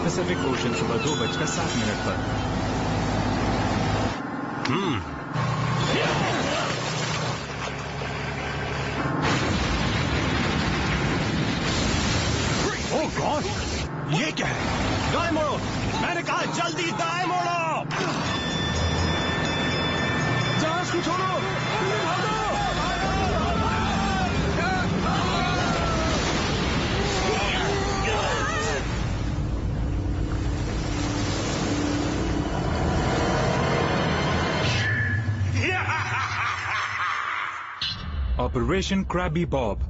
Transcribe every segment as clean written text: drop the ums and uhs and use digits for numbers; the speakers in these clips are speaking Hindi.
पैसिफिक ओशन सुबह 2:07 पर। ओह गॉड, ये क्या है? दाएं मोड़ो, मैंने कहा जल्दी दाएं मोड़ो। जहाज को छोड़ो, भागो। Operation crabby Bob.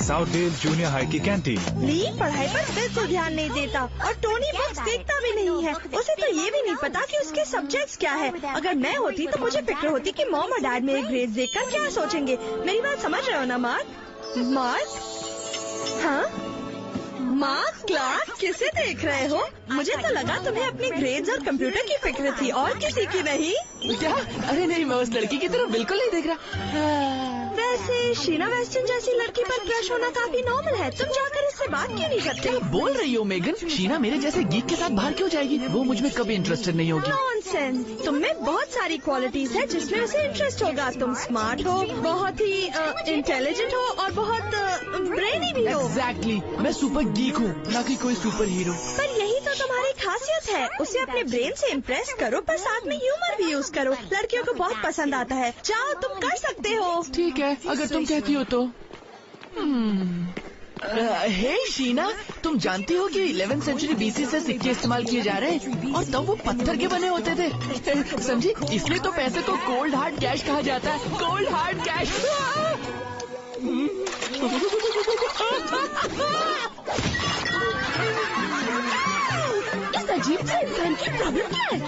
Southdale junior high की कैंटीन। ली पढ़ाई पर बिल्कुल ध्यान नहीं देता और टोनी बुक्स देखता भी नहीं है। उसे तो ये भी नहीं पता कि उसके सब्जेक्ट्स क्या है। अगर मैं होती तो मुझे फिक्र होती कि मॉम और डैड मेरे ग्रेड्स देखकर क्या सोचेंगे। मेरी बात समझ रहे हो ना मार्क? मार्क? हाँ मार्क, क्लार्क, किसे देख रहे हो? मुझे तो लगा तुम्हें अपने ग्रेड्स और कंप्यूटर की फिक्र थी और किसी की नहीं। क्या? अरे नहीं, मैं उस लड़की की तरफ बिल्कुल नहीं देख रहा। वैसे शीना वेस्टन जैसी लड़की पर क्रश होना काफी नॉर्मल है। तुम जाकर इससे बात क्यों नहीं करते? क्या बोल रही हो मेगन? शीना मेरे जैसे गीक के साथ बाहर क्यों जाएगी? वो मुझ में कभी इंटरेस्टेड नहीं होगी। नॉनसेंस। तुम में बहुत सारी क्वालिटीज है जिसमें उसे इंटरेस्ट होगा। तुम स्मार्ट हो, बहुत ही इंटेलिजेंट हो और बहुत ब्रेनी भी हो। एग्जैक्टली, मैं सुपर गीक हूँ, ना कि कोई सुपर हीरो। पर यही तो तुम्हारी खासियत है। उसे अपने ब्रेन से इम्प्रेस करो पर साथ में ह्यूमर भी यूज करो। लड़कियों को बहुत पसंद आता है। चाहो तुम कर सकते हो। ठीक है, अगर तुम कहती हो तो। हे शीना, तुम जानती हो कि 11वीं सेंचुरी बीसी से सिक्के इस्तेमाल किए जा रहे हैं और तब वो पत्थर के बने होते थे। समझी? इसलिए तो पैसे को कोल्ड हार्ड कैश कहा जाता है। Cold hard cash. इस अजीब से इंसान की प्रॉब्लम क्या है?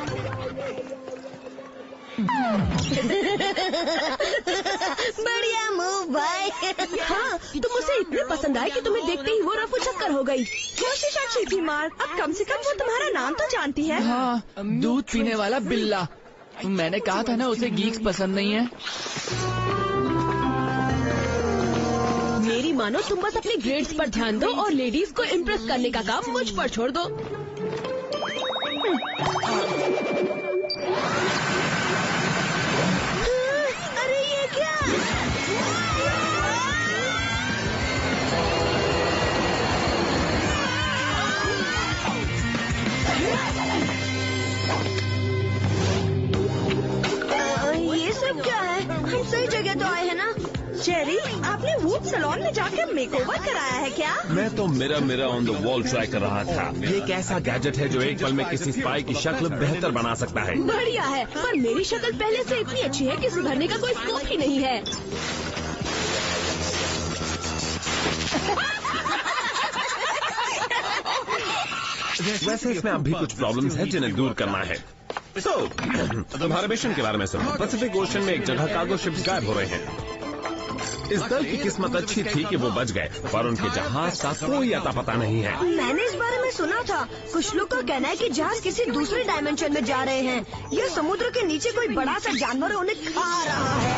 बढ़िया मूव भाई। हाँ, तुम उसे इतने पसंद आए कि तुम्हें देखते ही वो रफू चक्कर हो गई। कोशिश अच्छी थी मार्क। अब कम से कम वो तुम्हारा नाम तो जानती है। हाँ, दूध पीने वाला बिल्ला। मैंने कहा था ना उसे गीक्स पसंद नहीं है। मेरी मानो, तुम बस अपने ग्रेड्स पर ध्यान दो और लेडीज को इम्प्रेस करने का काम मुझ पर छोड़ दो। अरे ये क्या? ये सब क्या है? हम सही जगह तो आए हैं ना? जेरी, आपने वूड सैलून में जाकर मेकओवर कराया है क्या? मैं तो mirror on the wall try कर रहा था। ये एक ऐसा गैजेट है जो एक पल में किसी स्पाई की शक्ल बेहतर बना सकता है। बढ़िया है, पर मेरी शक्ल पहले से इतनी अच्छी है कि सुधरने का कोई स्कोप ही नहीं है। वैसे इसमें अब भी कुछ प्रॉब्लम्स हैं जिन्हें दूर करना है। तुम्हारे मिशन के बारे में सुनो। पैसिफिक ओशन में एक जगह कार्गो शिप्स गायब हो रहे हैं। इस दल की किस्मत अच्छी थी कि वो बच गए, पर उनके जहाज का कोई अता पता नहीं है। मैंने इस बारे में सुना था। कुछ लोग का कहना है कि जहाज किसी दूसरे डायमेंशन में जा रहे हैं। यह समुद्र के नीचे कोई बड़ा सा जानवर उन्हें खा रहा है।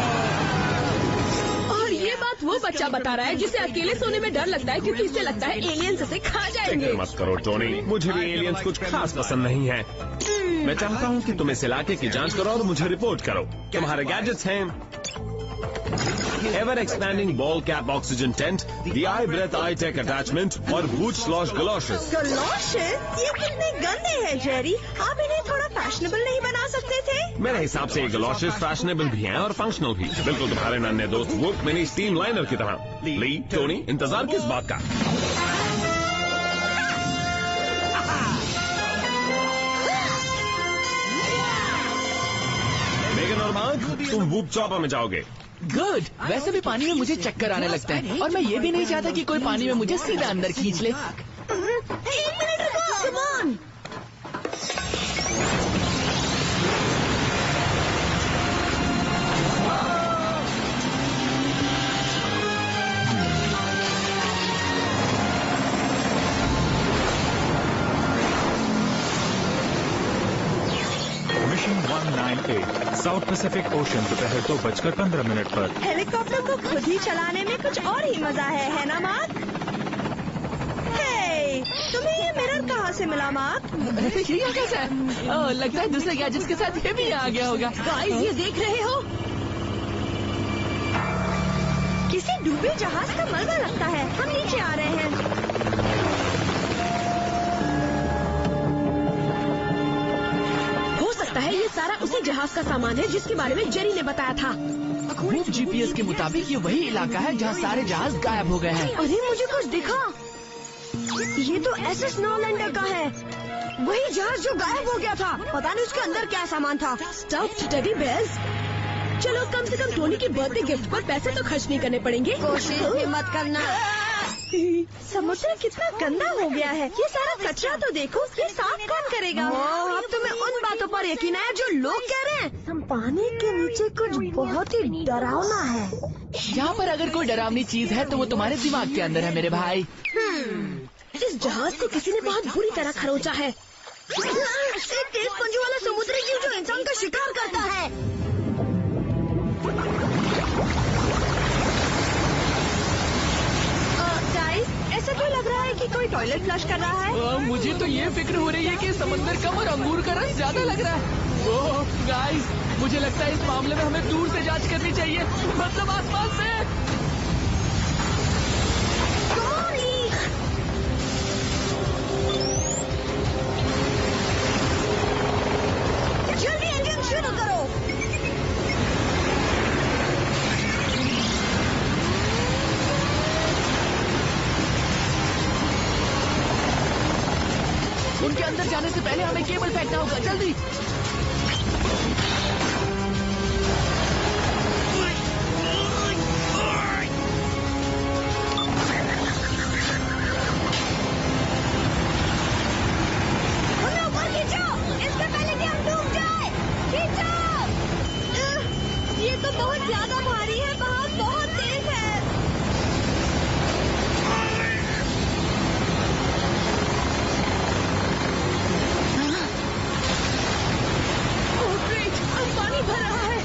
और ये बात वो बच्चा बता रहा है जिसे अकेले सोने में डर लगता है क्योंकि इसे लगता है एलियंस इसे खा जाएंगे। फिक्र मत करो टोनी, मुझे भी एलियंस कुछ खास पसंद नहीं है। मैं चाहता हूँ कि तुम इस इलाके की जांच करो और मुझे रिपोर्ट करो। तुम्हारे गैजेट्स हैं ever expanding ball cap oxygen tent, the I breathe I tech attachment और बूट स्लॉश गलॉशेस। गलॉशेस? ये कितने गंदे हैं जेरी। आप इन्हें थोड़ा फैशनेबल नहीं बना सकते थे? मेरे हिसाब से ये गलॉशेस फैशनेबल भी हैं और फंक्शनल भी। बिल्कुल तुम्हारे नन्हे दोस्त वुल्फ मिनी स्टीम लाइनर की तरह। ली, टोनी, इंतजार किस बात का? मेगन और मार्क, तुम वूप चॉपर में जाओगे। गुड। वैसे भी पानी में मुझे चक्कर आने लगता है और मैं ये भी नहीं चाहता कि कोई पानी में मुझे सीधा अंदर खींच ले। एक मिनट रुको। Come on. Mission 198 south Pacific ocean दोपहर 2:15 पर। हेलीकॉप्टर को खुद ही चलाने में कुछ और ही मजा है ना मार्क? हे, तुम्हें ये मिरर कहाँ से मिला मार्क? ये यहाँ कैसा है? ओह, लगता है दूसरे गैजेट्स के साथ ये भी यहाँ आ गया होगा। गाइस, ये देख रहे हो? किसी डूबे जहाज का मलबा लगता है। हम नीचे आ रहे हैं। है ये सारा उसी जहाज का सामान है जिसके बारे में जेरी ने बताया था। मूव जीपीएस के मुताबिक ये वही इलाका है जहाँ सारे जहाज गायब हो गए हैं। अरे मुझे कुछ दिखा। ये तो एसएस नॉलैंडर का है। वही जहाज जो गायब हो गया था। पता नहीं उसके अंदर क्या सामान था। Stuffed teddy bears. चलो कम से कम टोनी की बर्थडे गिफ्ट पर पैसे तो खर्च नहीं करने पड़ेंगे। कोशिश भी मत करना। समुद्र कितना गंदा हो गया है। ये सारा कचरा तो देखो, ये साफ कौन करेगा? अब तुम्हें उन बातों पर यकीन है जो लोग कह रहे हैं। पानी के नीचे कुछ बहुत ही डरावना है। यहाँ पर अगर कोई डरावनी चीज है तो वो तुम्हारे दिमाग के अंदर है मेरे भाई। इस जहाज को किसी ने बहुत बुरी तरह खरोचा है। एक तेज पंजों वाला समुद्री जीव जो इंसान का शिकार करता है। ऐसा क्यों लग रहा है कि कोई टॉयलेट फ्लश कर रहा है? मुझे तो ये फिक्र हो रही है कि समंदर कम और अंगूर का रस ज्यादा लग रहा है। ओह गाइस, मुझे लगता है इस मामले में हमें दूर से जांच करनी चाहिए, मतलब आसपास से। जल्दी इंजन शुरू करो। उनके अंदर जाने से पहले हमें केबल फेंकना होगा, जल्दी। इससे पहले कि हम डूब जाए, खींचो। ये तो बहुत ज्यादा भारी है, बहाव बहुत तेज है। पानी भर रहा है।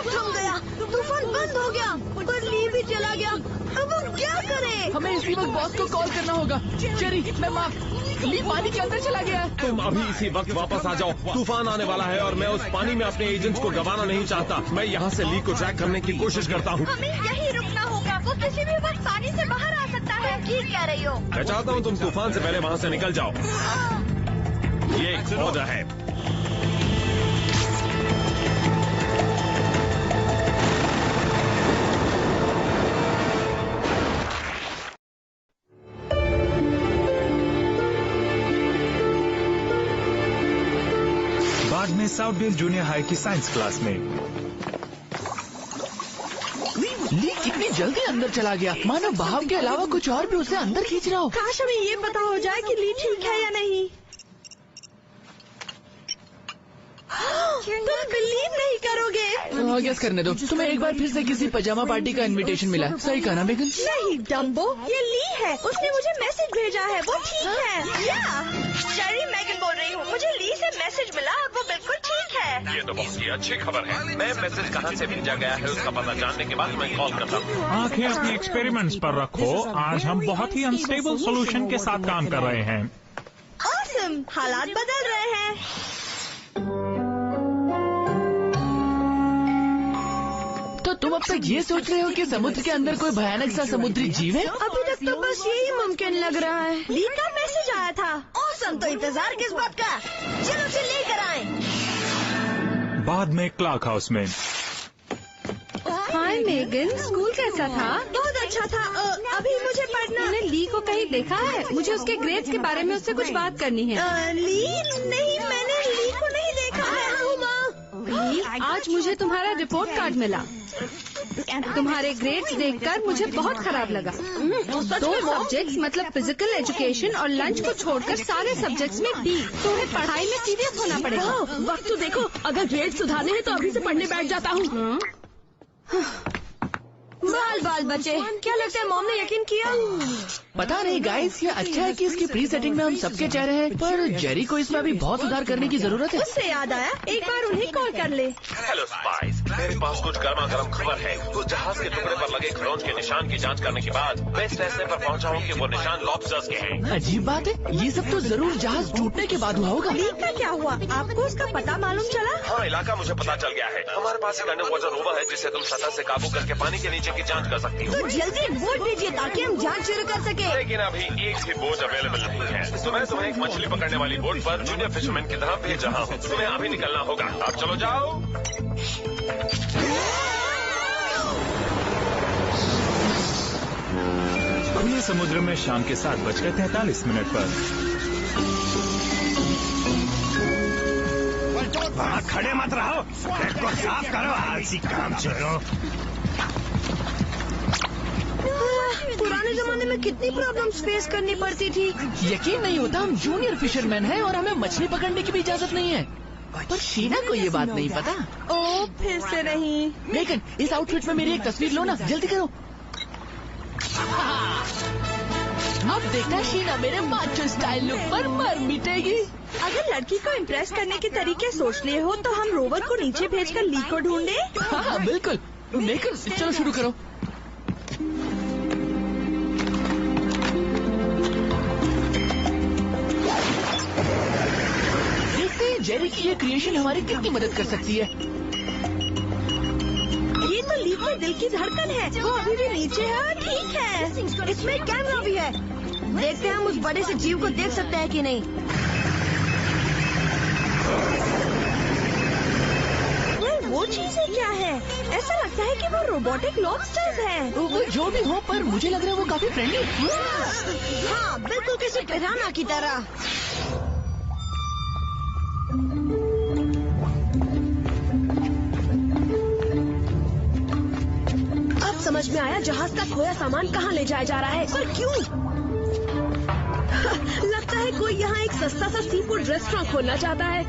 थम गया, तूफान बंद हो गया, पर ली भी चला गया। अब हम क्या करें? हमें इसी वक्त बॉस को कॉल करना होगा। जेरी, मैं मार्क, ली पानी के अंदर चला गया है। तुम अभी इसी वक्त वापस आ जाओ, तूफान आने वाला है और मैं उस पानी में अपने एजेंट्स को गंवाना नहीं चाहता। मैं यहाँ से ली को ट्रैक करने की कोशिश करता हूँ। हमें यहीं रुकना होगा, वो किसी भी वक्त पानी से बाहर आ सकता है। ठीक कह रही हो। मैं चाहता हूँ तुम तूफान से पहले वहाँ से निकल जाओ। ये एक ऑर्डर है। बाद में साउथडेल जूनियर हाई की साइंस क्लास में। ली कितनी जल्दी अंदर चला गया, मानो बहाव के अलावा कुछ और भी उसे अंदर खींच रहा हो। काश हमें ये पता हो जाए कि ली ठीक है या नहीं। तुम बिलीव नहीं करोगे। गेस करने दो, तुम्हें एक बार फिर से किसी पजामा पार्टी का इनविटेशन मिला। सही कहा ना मेगन? नहीं डम्बो, ये ली है। उसने मुझे मैसेज भेजा है, वो ठीक है। या जेरी, मेगन बोल रही हूँ। मुझे ली से मैसेज मिला और वो बिल्कुल ठीक है। ये तो बहुत ही अच्छी खबर है। मैं मैसेज कहाँ से भेजा गया है उसका पता जानने के बाद मैं कॉल करता हूँ। आंखें अपनी एक्सपेरिमेंट्स पर रखो। आज हम बहुत ही अनस्टेबल सॉल्यूशन के साथ काम कर रहे हैं। ऑसम, हालात बदल रहे हैं। तो तुम अब तक ये सोच रहे हो कि समुद्र के अंदर कोई भयानक सा समुद्री जीव है? अभी तक तो बस यही मुमकिन लग रहा है। ली का मैसेज आया था। ऑसम, तो इंतजार किस बात का? चलो उसे लेकर आए। बाद में क्लार्क हाउस में। हाय मेगन, स्कूल कैसा था? बहुत अच्छा था। अभी मुझे पढ़ना। तुमने ली को कहीं देखा है? मुझे उसके ग्रेड्स के बारे में उससे कुछ बात करनी है। ली नहीं, मैंने ली को नहीं देखा है। ली, आज मुझे तुम्हारा रिपोर्ट कार्ड मिला। तुम्हारे ग्रेड्स देखकर मुझे बहुत खराब लगा। 2 सब्जेक्ट्स मतलब फिजिकल एजुकेशन और लंच को छोड़कर सारे सब्जेक्ट्स में डी। तुम्हें पढ़ाई में सीरियस होना पड़ेगा। वक्त तो देखो, अगर ग्रेड सुधारने हैं तो अभी से पढ़ने बैठ जाता हूँ। बाल बाल बचे। क्या लगता है मॉम ने यकीन किया? पता नहीं गाइस, ये अच्छा है कि इसकी प्री सेटिंग में हम सबके चेहरे हैं, पर जेरी को इसमें अभी बहुत सुधार करने की जरूरत है। उससे याद आया, एक बार उन्हें कॉल कर ले। हेलो स्पाइस, मेरे पास कुछ गर्मा गर्म खबर है। उस जहाज के टुकड़े पर लगे खरोंच के निशान की जांच करने के बाद मैं इस फैसले पर पहुंचा हूं कि वो निशान लॉबस्टर्स के हैं। अजीब बात है, ये सब तो जरूर जहाज टूटने के बाद हुआ होगा। लीक का क्या हुआ? आपको उसका पता मालूम चला? हाँ, इलाका मुझे पता चल गया है। हमारे पास एक अंडर वाटर रोवर है जिससे तुम सतह से काबू करके पानी के नीचे की जांच कर सकती हो। तो जल्दी बोल दीजिए ताकि हम जांच शुरू कर सके। लेकिन अभी एक भी बोट अवेलेबल नहीं है। तो मैं तुम्हें एक मछली पकड़ने वाली बोट पर जूनियर फिशरमैन की तरह भेज रहा हूँ। तुम्हें अभी निकलना होगा। अब चलो जाओ। खुले समुद्र में शाम के 7:43 पर। वहाँ खड़े मत रहो, डेक को साफ करो, आलसी काम छोड़ो। पुराने जमाने में कितनी प्रॉब्लम्स फेस करनी पड़ती थी। यकीन नहीं होता, हम जूनियर फिशरमैन हैं और हमें मछली पकड़ने की भी इजाजत नहीं है। पर शीना को ये बात नहीं पता। ओ, फिर से नहीं। लेकिन इस आउटफिट में मेरी एक तस्वीर लो ना, जल्दी करो। अब देखना शीना मेरे माचो स्टाइल लुक पर मर मिटेगी। अगर लड़की को इम्प्रेस करने के तरीके सोच लिए हो तो हम रोवर को नीचे भेजकर ली को ढूंढे। हाँ बिल्कुल। लेकिन चलो शुरू करो। देखते हैं जेरी की ये क्रिएशन हमारी कितनी मदद कर सकती है। ये तो ली में दिल की धड़कन है। वो अभी भी नीचे है और ठीक है। इसमें कैमरा भी है। देखते हैं हम उस बड़े से जीव को देख सकते हैं कि नहीं। वो चीजें क्या है? ऐसा लगता है कि वो रोबोटिक लॉबस्टर्स हैं। वो जो भी हो, पर मुझे लग रहा है वो काफी फ्रेंडली। हाँ, बिल्कुल किसी पिराना की तरह। अब समझ में आया जहाज का खोया सामान कहाँ ले जाया जा रहा है, पर क्यों? लगता है कोई यहाँ एक सस्ता सा सी फूड रेस्टोरेंट खोलना चाहता है।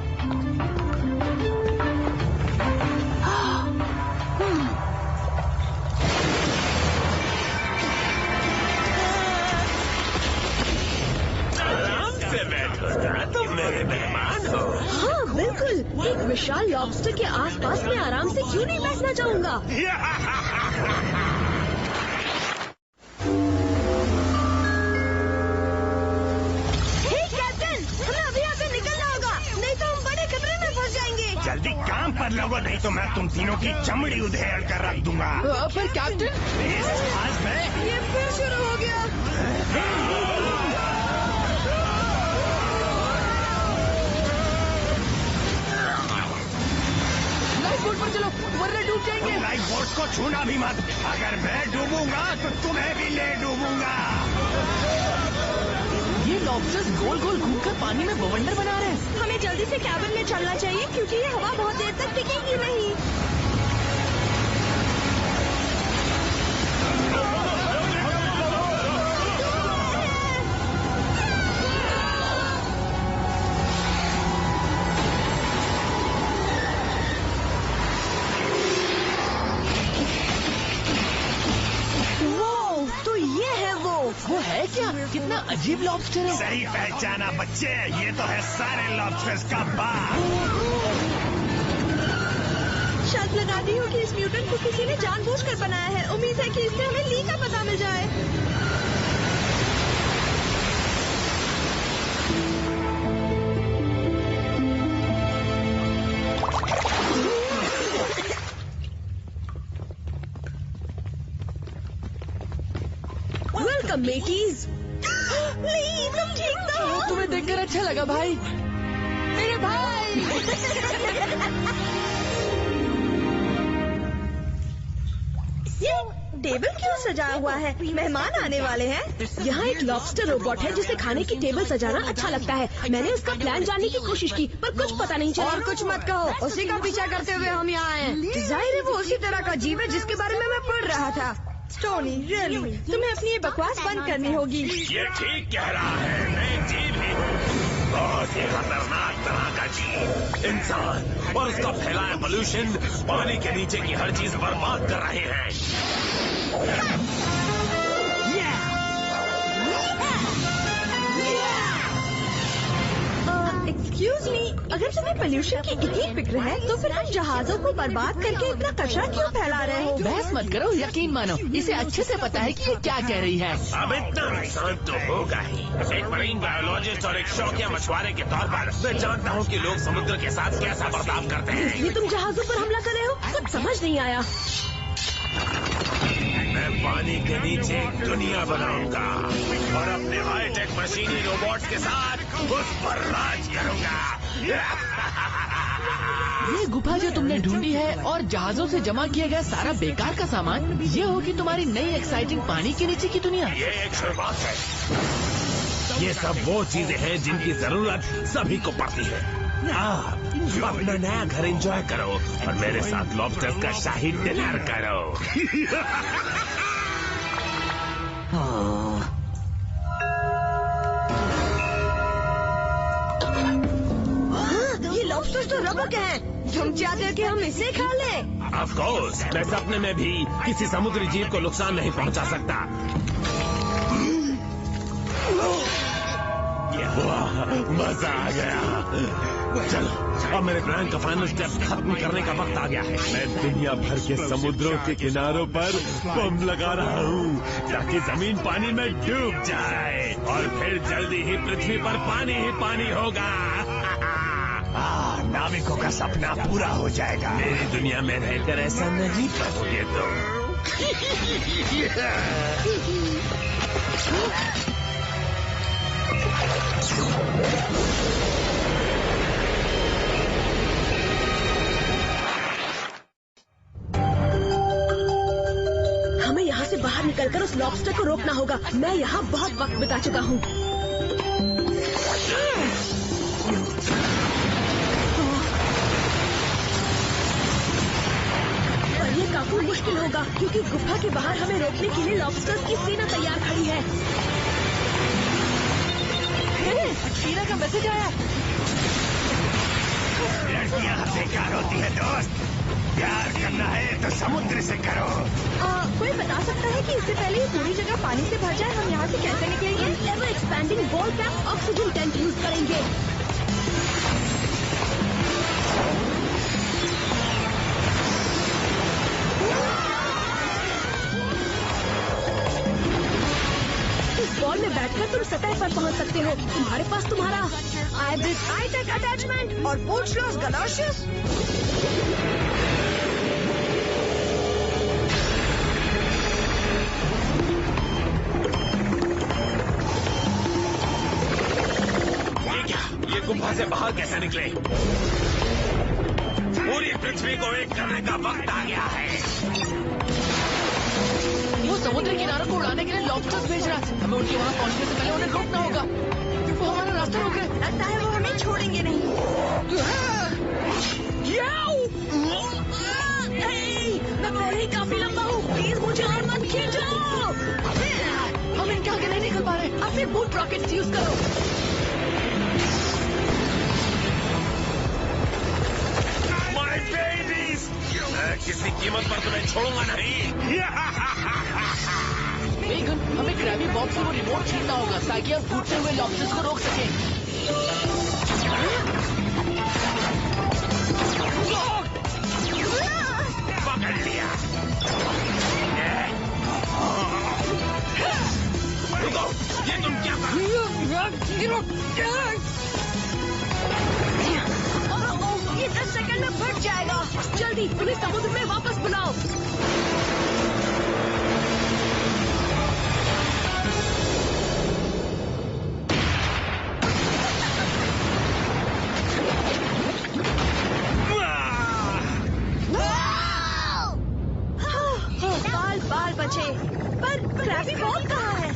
तुम मेरे मेहमान हो। हाँ बिल्कुल, एक विशाल लॉबस्टर के आसपास मैं आराम से क्यों नहीं बैठना चाहूँगा। कैप्टन, हमें अभी यहाँ से निकलना होगा, नहीं तो हम बड़े खतरे में फंस जाएंगे। जल्दी काम पर लगो, नहीं तो मैं तुम तीनों की चमड़ी उधेड़ कर रख दूंगा। पर कैप्टन, इस जहाज में ये फिर शुरू हो गया। लाइफ बोट पर चलो वरना डूब जाएंगे। लाइफ बोट को छूना भी मत। अगर मैं डूबूंगा तो तुम्हें भी ले डूबूंगा। ये लॉबस्टर्स गोल गोल घूमकर पानी में बवंडर बना रहे हैं। हमें जल्दी से कैबिन में चलना चाहिए क्योंकि ये हवा बहुत देर तक टिकेगी नहीं। वो है क्या? कितना अजीब लॉबस्टर है। सही पहचाना बच्चे, ये तो है सारे लॉबस्टर्स का बाप। शर्त लगा दी हो कि इस म्यूटेंट को किसी ने जानबूझकर बनाया है। उम्मीद है कि इससे हमें ली का पता मिल जाए। वेलकम मेटीज। ली, तुम ठीक तो हो? तुम्हें देखकर अच्छा लगा भाई। मेरे भाई। ये टेबल क्यों सजाया हुआ है? मेहमान आने वाले हैं। यहाँ एक लॉबस्टर रोबोट है जिसे खाने की टेबल सजाना अच्छा लगता है। मैंने उसका प्लान जानने की कोशिश की पर कुछ पता नहीं चला। और कुछ मत कहो, उसी का पीछा करते हुए हम यहाँ आए। जाहिर है वो उसी तरह का जीव है जिसके बारे में मैं पढ़ रहा था। टोनी, रियली, तुम्हें अपनी ये बकवास बंद करनी होगी। ये ठीक कह रहा है, मैं जीव ही हूँ। बहुत ही खतरनाक तरह का जीव इंसान और उसका फैलाया पोल्यूशन पानी के नीचे की हर चीज बर्बाद कर रहे हैं। एक्सक्यूज मी, अगर तुम्हें पोल्यूशन की इतनी फिक्र है तो फिर तुम जहाजों को बर्बाद करके इतना कचरा क्यों फैला रहे हो? बहस मत करो, यकीन मानो, इसे अच्छे से पता है कि ये क्या कह रही है। अब इतना नुकसान तो होगा ही। एक मरीन बायोलॉजिस्ट और एक शौकिया मछुआरे के तौर पर मैं जानता हूँ कि लोग समुद्र के साथ कैसा बर्ताव करते हैं। ये तुम जहाजों पर हमला कर रहे हो? कुछ समझ नहीं आया। मैं पानी के नीचे एक दुनिया बनाऊंगा और अपने हाईटेक मशीनी रोबोट्स के साथ उस पर राज करूंगा। ये गुफा जो तुमने ढूंढी है और जहाजों से जमा किया गया सारा बेकार का सामान, ये होगी तुम्हारी नई एक्साइटिंग पानी के नीचे की दुनिया। ये एक शुरुआत है। ये सब वो चीजें हैं जिनकी जरूरत सभी को पड़ती है। आप अपना नया घर एंजॉय करो और मेरे साथ लॉबस्टर्स का शाही डिनर करो। ये लॉबस्टर्स तो रबर के हैं। तुम चाहते हो कि हम इसे खा लें? ऑफ कोर्स, मैं सपने में भी किसी समुद्री जीव को नुकसान नहीं पहुंचा सकता। वाह, मजा आ गया। चलो, अब मेरे प्लान का फाइनल स्टेप खत्म करने का वक्त आ गया है। मैं दुनिया भर के समुद्रों के किनारों पर बम लगा रहा हूँ ताकि जमीन पानी में डूब जाए और फिर जल्दी ही पृथ्वी पर पानी ही पानी होगा। नाविकों का सपना पूरा हो जाएगा। मेरी दुनिया में रहकर ऐसा नहीं करोगे तो। हमें यहाँ से बाहर निकलकर उस लॉबस्टर को रोकना होगा। मैं यहाँ बहुत वक्त बिता चुका हूँ। पर ये काफी मुश्किल होगा क्योंकि गुफा के बाहर हमें रोकने के लिए लॉबस्टर्स की सेना तैयार खड़ी है। टीना का मैसेज आया। लड़कियाँ बेकार होती है दोस्त। प्यार करना है तो समुद्र से करो। कोई बता सकता है कि इससे पहले ये पूरी जगह पानी से भर जाए हम यहाँ से कैसे निकलेंगे? Ever expanding ball cap oxygen tank use करेंगे। इस बॉल में बैठकर तुम सतह पर पहुंच सकते हो। तुम्हारे पास तुम्हारा हाईटेक अटैचमेंट और बूट शूज गलॉशियस। ये गुफा से बाहर कैसे निकले? पूरी पृथ्वी को एक करने का वक्त आ गया है। वो समुद्री किनारों को उड़ाने के लिए लॉबस्टर्स भेज रहा है। हमें उनके वहाँ पहुँचने से पहले उन्हें रोकना होगा। वो हमारा रास्ता रोक रहे। लगता है वो हमें छोड़ेंगे नहीं। मैं पहले ही काफी लंबा हूँ। प्लीज मुझे और मत खींचो। हम इनके आगे नहीं निकल पा रहे। अपने बूट रॉकेट्स यूज करो। किसी कीमत पर तुम्हें छोड़ूंगा नहीं। वेगन, हमें ग्रैवी बॉक्स से वो रिमोट छीनना होगा ताकि हम फूटते हुए लॉबस्टर्स को रोक सकें। पकड़ लिया। रुको, ये तुम क्या कर? ये 10 सेकंड में फट जाएगा। जल्दी पुलिस समुद्र में वापस बुलाओ। बाल बाल बचे, पर ग्रैवी बॉल कहाँ है?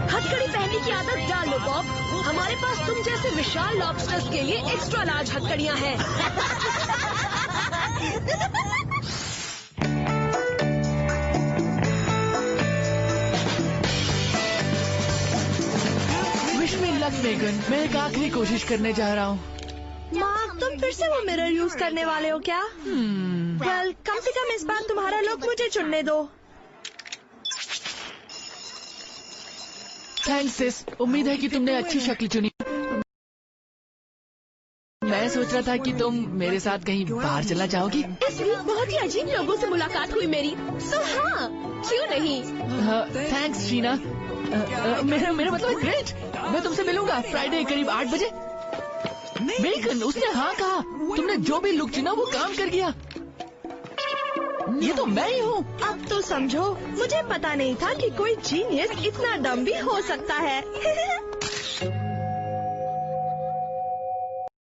हथकड़ी पहनने की आदत डाल लो बॉब। हमारे पास तुम जैसे विशाल लॉबस्टर्स के लिए एक्स्ट्रा लार्ज हथकड़ियाँ हैं। मेगन, मैं एक आखिरी कोशिश करने जा रहा हूँ। मार्क, तुम फिर से वो मिरर यूज करने वाले हो क्या? वेल, कम से कम इस बार तुम्हारा लुक मुझे चुनने दो। थैंक्स सिस, उम्मीद है कि तुमने अच्छी शक्ल चुनी। मैं सोच रहा था कि तुम मेरे साथ कहीं बाहर चलना चाहोगी। इस वीक बहुत ही अजीब लोगों से मुलाकात हुई मेरी, तो हाँ, क्यों नहीं? थैंक्स शीना। मेरा मतलब है ग्रेट। मैं तुमसे मिलूंगा फ्राइडे करीब 8 बजे। मेगन, उसने हाँ कहा। तुमने जो भी लुक चुना वो काम कर गया। ये तो मैं ही हूँ। अब तो समझो, मुझे पता नहीं था कि कोई जीनियस इतना डम भी हो सकता है।